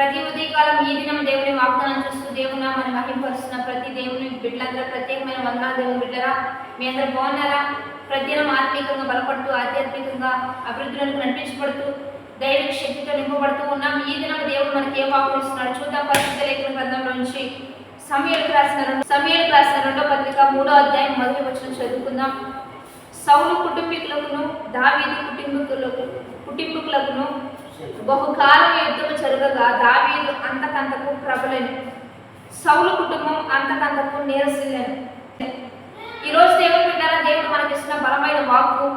ప్రతి ఉదయకాలం ఈ దినం దేవుని వాగ్దానం చూస్తూ దేవుని నామాన్ని మహిమపరుస్తున్న ప్రతి దేవుని బిడ్డలందరూ ప్రత్యేకమైన వందనాలు. దేవుని బిడ్డరా, మీ అందరూ బాగున్నారా? ప్రతిదినం ఆత్మీయంగా బలపడుతూ ఆధ్యాత్మికంగా అభివృద్ధిలోకి నడిపించబడుతూ దైవిక శక్తితో నింపబడుతూ ఉన్నాం. ఈ దినం దేవుడు మనకి ఏం వాగ్దానిస్తున్నాడు చూద్దాం. పరిశుద్ధ లేఖన గ్రంథంలో నుంచి సమూయేలుకు రాసిన 2వ పత్రిక 3వ అధ్యాయం 1వ వచనం చదువుకుందాం. సౌలు కుటుంబీకులకును దావీదు కుటుంబీకులకును బహుకాలం యుద్ధము జరగగా దావీదు అంతకంతకు ప్రబలను, సౌలు కుటుంబం అంతకంతకు నీరసిల్లను. ఈరోజు దేవుడు వింటారా? దేవుడు మనకిస్తున్న బలమైన వాక్కు,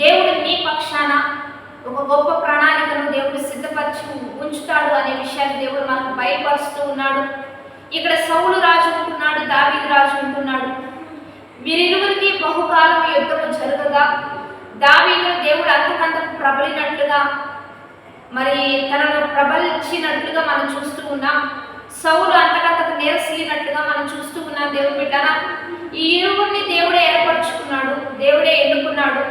దేవుడు నీ పక్షాన ఒక గొప్ప ప్రణాళికను దేవుడు సిద్ధపరిచి ఉంచుతాడు అనే విషయాన్ని దేవుడు మనకు బయలుపరుస్తూ ఉన్నాడు. ఇక్కడ సౌలు రాజు ఉంటున్నాడు, దావీదు రాజు ఉంటున్నాడు. వీరిరువురికి బహుకాలం యుద్ధము జరగగా దావీదు దేవుడు అంతకంతకు ప్రబలినట్లుగా, మరి తనను ప్రబలించినట్లుగా మనం చూస్తూ ఉన్నాం. సౌలు అంతకంతకు నీరసిల్లినట్లుగా మనం చూస్తూ ఉన్నాం. దేవుడు బిడ్డరా, ఈ ఇరువురిని దేవుడే ఏర్పరచుకున్నాడు, దేవుడే ఎన్నుకున్నాడు.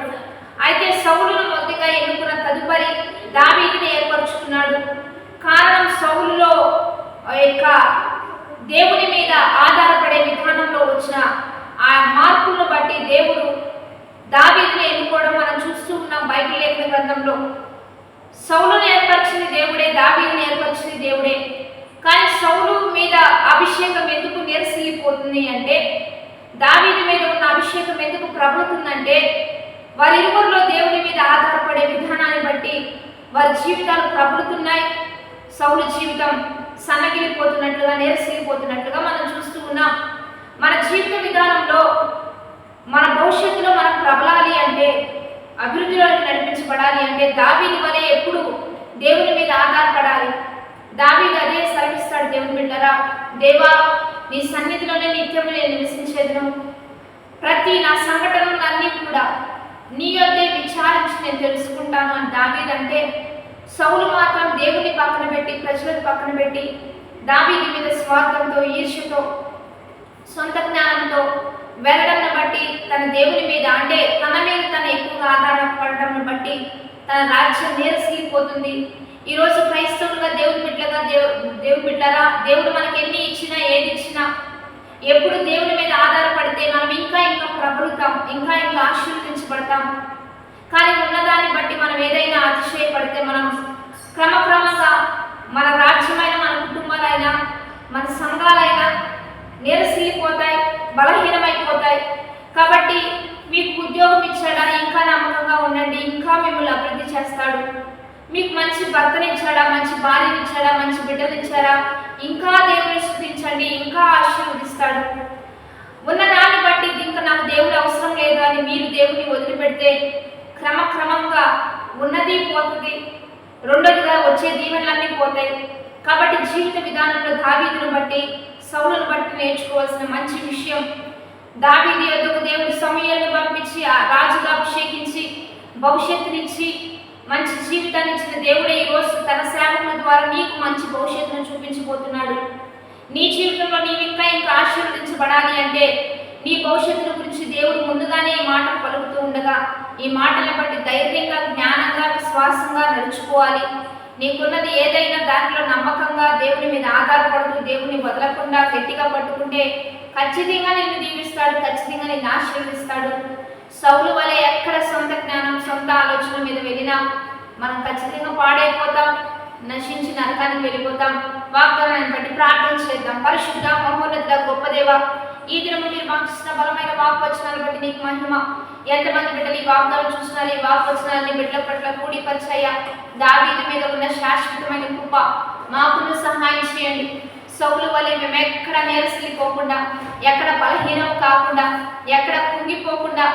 అయితే సౌలును మొదటిగా ఎన్నుకున్న తదుపరి దావీదుని ఏర్పరచుకున్నాడు. కారణం సౌలులో యొక్క దేవుని మీద ఆధారపడే విధానంలో వచ్చిన ఆ మార్పులను బట్టి దేవుడు దావీదుని ఎన్నుకోవడం మనం చూస్తూ ఉన్నాం బైబిల్ లేఖన గ్రంథంలో. సౌలును ఏర్పరిచింది దేవుడే, దావీదుని ఏర్పరిచింది దేవుడే. కానీ సౌలు మీద అభిషేకం ఎందుకు నీరసిల్లిపోతుంది అంటే, దావీదు మీద ఉన్న అభిషేకం ఎందుకు ప్రబలుతుందంటే, వారిరువురిలో దేవుని మీద ఆధారపడే విధానాన్ని బట్టి వారి జీవితాలు ప్రబలుతున్నాయి. సౌలు జీవితం సన్నగిలిపోతున్నట్లుగా, నీరసిల్లిపోతున్నట్లుగా మనం చూస్తూ ఉన్నాం. మన జీవిత విధానంలో మన భవిష్యత్తులో మనం ప్రబలాలి అంటే, అభివృద్ధిలోకి నడిపించబడాలి అంటే దావీదు వలె ఎప్పుడు దేవుని మీద ఆధారపడాలి. దావీదు అదే సెలవిస్తాడు. దేవుని బిడ్డరా, దేవా నీ సన్నిధిలోనే నిత్యము నేను నివసించేదను, ప్రతి నా సంఘటనలన్నీ కూడా నీ యొద్దే విచారించి నేను తెలుసుకుంటాను అని దావీదు అంటే, సౌలు మాత్రం దేవుని పక్కన పెట్టి, ప్రజలను పక్కన పెట్టి, దావీదు మీద స్వార్థంతో, ఈర్ష్యతో, సొంత జ్ఞానంతో వెళ్ళడంను బట్టి, తన దేవుని మీద అంటే తన మీద తను ఎక్కువగా ఆధారపడటం బట్టి తన రాజ్యం నీరసిల్లిపోతుంది. ఈరోజు క్రైస్తవులుగా దేవుని బిడ్డరా, దేవుడు మనకి ఎన్ని ఇచ్చినా, ఏది ఇచ్చినా, ఎప్పుడు దేవుని మీద ఆధారపడితే మనం ఇంకా ప్రబలుతాం, ఇంకా ఆశీర్వదించబడతాం. కానీ ఉన్నదాన్ని బట్టి మనం ఏదైనా అతిశయపడితే మనం క్రమక్రమంగా మన రాజ్యమైన, మన కుటుంబాలైనా, మన సంఘాలైనా నీరసిల్లిపోతాయి, బలహీనమైపోతాయి. కాబట్టి మీకు ఉద్యోగం ఇచ్చాడా, ఇంకా నమ్మకంగా ఉండండి, ఇంకా మిమ్మల్ని అభివృద్ధి చేస్తాడు. మీకు మంచి భర్తనిచ్చాడా, మంచి భార్యనిచ్చాడా, మంచి బిడ్డనిచ్చారా, ఇంకా దేవుని స్తుతించండి, ఇంకా ఆశీర్వదిస్తాడు. ఉన్నదాన్ని బట్టి ఇంకా నాకు దేవుడు అవసరం లేదు అని మీరు దేవుని వదిలిపెడితే క్రమక్రమంగా ఉన్నది పోతుంది, రెండోదిగా వచ్చే దీవెనలన్నీ పోతాయి. కాబట్టి జీవిత విధానంలో దావీదును బట్టి, సౌలును బట్టి నేర్చుకోవాల్సిన మంచి విషయం, దావీదు యొద్దకు దేవుడు సమూయేలును పంపించి ఆ రాజుగా అభిషేకించి భవిష్యత్తునిచ్చి మంచి జీవితాన్ని ఇచ్చిన దేవుడే ఈరోజు తన సేవకుల ద్వారా నీకు మంచి భవిష్యత్తును చూపించబోతున్నాడు. నీ జీవితంలో నీవు ఇంకా ఆశీర్వదించబడాలి అంటే నీ భవిష్యత్తుల గురించి దేవుడు ముందుగానే ఈ మాటలు పలుకుతూ ఉండగా, ఈ మాటలను బట్టి ధైర్యంగా, జ్ఞానంగా, విశ్వాసంగా నడుచుకోవాలి. నీకున్నది ఏదైనా దాంట్లో నమ్మకంగా దేవుని మీద ఆధారపడుతూ దేవుని వదలకుండా గట్టిగా పట్టుకుంటే ఖచ్చితంగా నిన్ను దీవిస్తాడు, ఖచ్చితంగా నిన్ను ఆశీర్వదిస్తాడు. సౌలు వలె ఎక్కడ సొంత జ్ఞానం, సొంత ఆలోచన మీద వెళ్ళినా మనం ఖచ్చితంగా పాడైపోతాం, నశించి నరకానికి వెళ్ళిపోతాం. వాగ్దానాన్ని బట్టి ప్రార్థన చేద్దాం. పరిశుద్ధ మహోన్నత గొప్ప దేవ, ఈ దినము మీరు మాకు ఇచ్చిన బలమైన వాగ్వచనాలు బట్టి నీకు మహిమ. ఎంతమంది బిడ్డలు ఈ వాగ్దానం చూస్తున్నారు, ఈ వాగ్వచనాలని బిడ్డల పట్ల కూడిపరిచయ్యా. దావీదు మీద ఉన్న శాశ్వతమైన కృప మాకును సహాయం చేయండి. సౌలు వలె మేము ఎక్కడ నీరసిల్లిపోకుండా, ఎక్కడ బలహీనం కాకుండా, ఎక్కడ కుంగిపోకుండా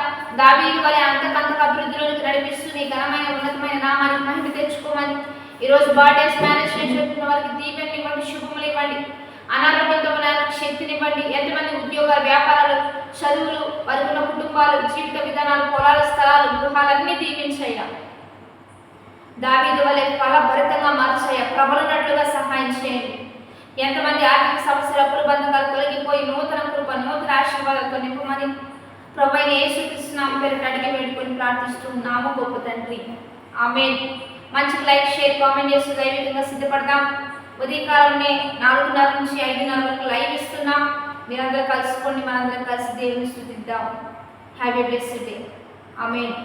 దావీదు వలె అంతకంతకు అభివృద్ధిలోకి నడిపిస్తూ నీ ఘనమైన ఉన్నతమైన నామానికి మహిమ తెచ్చుకోమని ఈరోజు బర్త్డేస్, మ్యారేజ్ చేసుకున్న వారికి దీవెనలు ఇవ్వండి, శుభములు ఇవ్వండి, అనారోగ్యంతో ఉన్న శక్తినివ్వండి. ఎంతమంది ఉద్యోగాలు, వ్యాపారాలు, చదువులు, వారికి ఉన్న కుటుంబాలు, జీవిత విధానాలు, పొలాలు, స్థలాలు, గృహాలన్నీ దీవించయ్యా. దావీదు వలె ఫలభరితంగా మార్చయ్యా, ప్రబలున్నట్లుగా సహాయం చేయండి. ఎంతమంది ఆర్థిక సమస్యలు, అప్పుల బంధకాలు తొలగిపోయి నూతన కృప, నూతన ఆశీర్వాదాలతో నింపమని ప్రభువైన యేసుక్రీస్తు నామమున పేరిట అడిగి వేడుకొని ప్రార్థిస్తూ ఉన్నాము గొప్ప తండ్రి. ఆమేన్. మంచిగా లైక్ షేర్ కామెంట్ చేస్తూ దైవికంగా సిద్ధపడదాం. ఉదయకాలంలో 4:30 నుంచి 5:30 వరకు లైవ్ ఇస్తున్నాం. మీరందరూ కలుసుకోండి, మనందరం కలిసి దేవుని స్తుతిద్దాం. Have a blessed day. Amen.